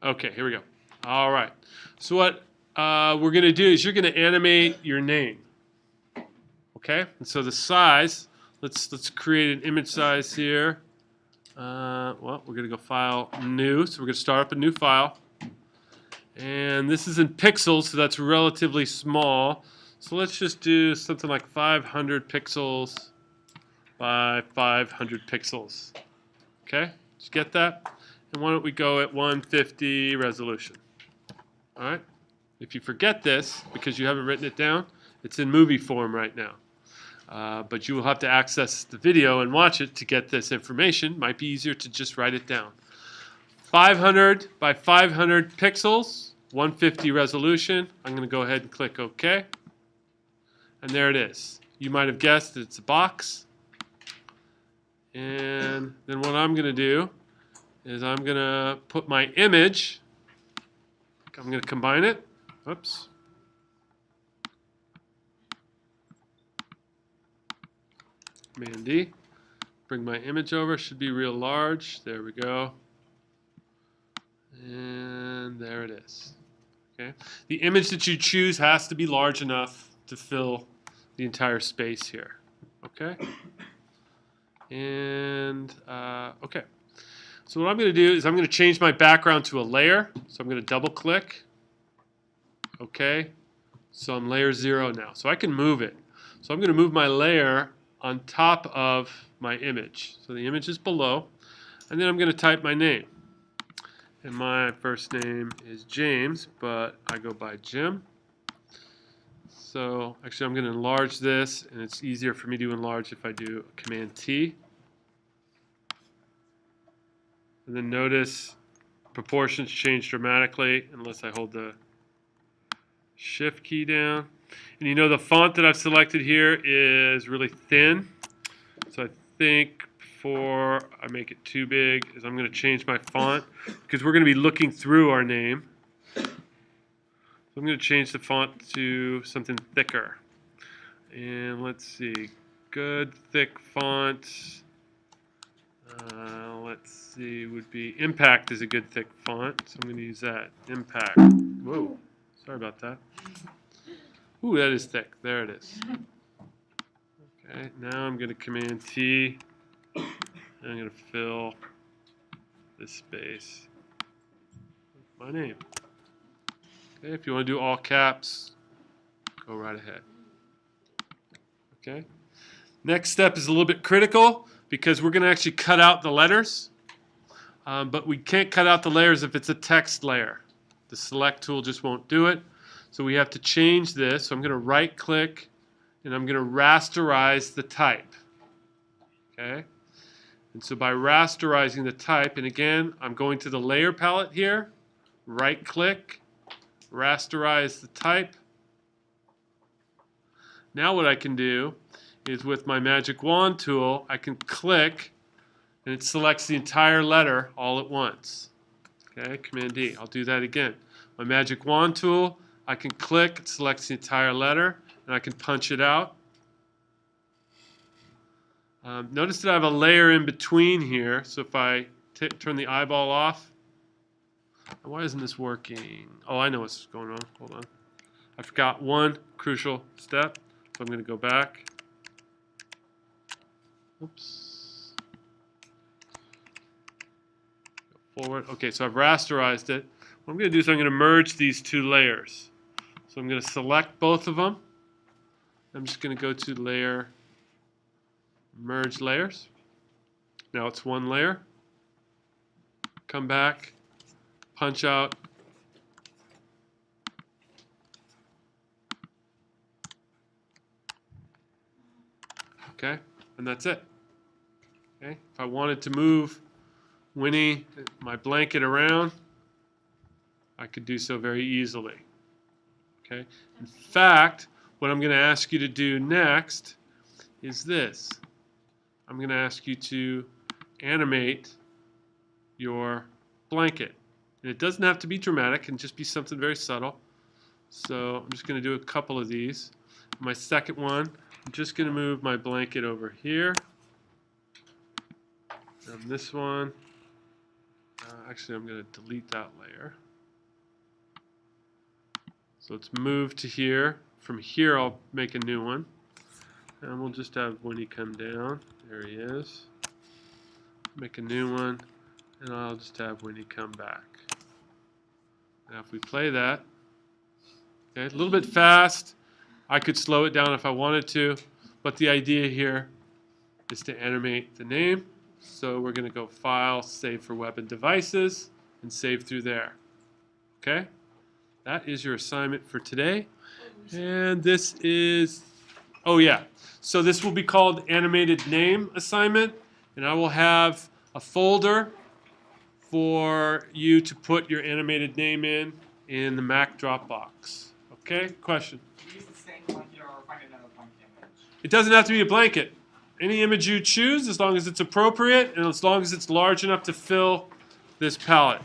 Okay, here we go. All right. So what we're going to do is you're going to animate your name. Okay? And so the size, let's create an image size here. Well, we're going to go File, New. So we're going to start up a new file. And this is in pixels, so that's relatively small. So let's just do something like 500 pixels by 500 pixels. Okay? Did you get that? And why don't we go at 150 resolution? All right? If you forget this, because you haven't written it down, it's in movie form right now. But you will have to access the video and watch it to get this information. Might be easier to just write it down. 500 by 500 pixels, 150 resolution. I'm going to go ahead and click OK. And there it is. You might have guessed it's a box. And then what I'm going to do is I'm going to put my image. I'm going to combine it. Oops. Command D. Bring my image over. Should be real large. There we go. And there it is. Okay. The image that you choose has to be large enough to fill the entire space here. Okay. And okay. So what I'm going to do is I'm going to change my background to a layer. So I'm going to double click. Okay. So I'm layer 0 now. So I can move it. So I'm going to move my layer on top of my image. So the image is below. And then I'm going to type my name. And my first name is James, but I go by Jim. So actually I'm going to enlarge this, and it's easier for me to enlarge if I do Command T. And then notice proportions change dramatically unless I hold the Shift key down. And you know the font that I've selected here is really thin. So I think before I make it too big is I'm going to change my font because we're going to be looking through our name. So I'm going to change the font to something thicker. And let's see, good thick font. Let's see, would be Impact is a good thick font, so I'm going to use that. Impact. Whoa, sorry about that. Ooh, that is thick. There it is. Okay, now I'm going to Command T. And I'm going to fill this space with my name. Okay, if you want to do all caps, go right ahead. Okay. Next step is a little bit critical because we're going to actually cut out the letters. But we can't cut out the layers if it's a text layer. The select tool just won't do it. So we have to change this. So I'm going to right click and I'm going to rasterize the type. Okay. And so by rasterizing the type, and again, I'm going to the layer palette here, right click, rasterize the type. Now what I can do is with my magic wand tool, I can click and it selects the entire letter all at once. Okay, Command D. I'll do that again. My magic wand tool, I can click, it selects the entire letter, and I can punch it out. Notice that I have a layer in between here, so if I turn the eyeball off, why isn't this working? Oh, I know what's going on. Hold on. I forgot one crucial step, so I'm going to go back. Oops. Go forward. Okay, so I've rasterized it. What I'm going to do is I'm going to merge these two layers. So I'm going to select both of them. I'm just going to go to Layer, Merge Layers. Now it's one layer. Come back, punch out. Okay, and that's it. Okay, if I wanted to move Winnie, my blanket around, I could do so very easily. Okay, in fact, what I'm going to ask you to do next is this. I'm going to ask you to animate your blanket. And it doesn't have to be dramatic, it can just be something very subtle. So I'm just going to do a couple of these. My second one, I'm just going to move my blanket over here. And this one, Actually, I'm going to delete that layer. So it's moved to here. From here, I'll make a new one. And we'll just have Winnie come down. There he is. Make a new one. And I'll just have Winnie come back. Now if we play that, okay, a little bit fast. I could slow it down if I wanted to. But the idea here is to animate the name. So we're going to go File, Save for Web and Devices, and save through there. Okay? That is your assignment for today. And this is, oh yeah, so this will be called Animated Name Assignment. And I will have a folder for you to put your animated name in the Mac Dropbox. Okay? Question? Use the same blanket or find another blank image. It doesn't have to be a blanket. Any image you choose, as long as it's appropriate and as long as it's large enough to fill this palette.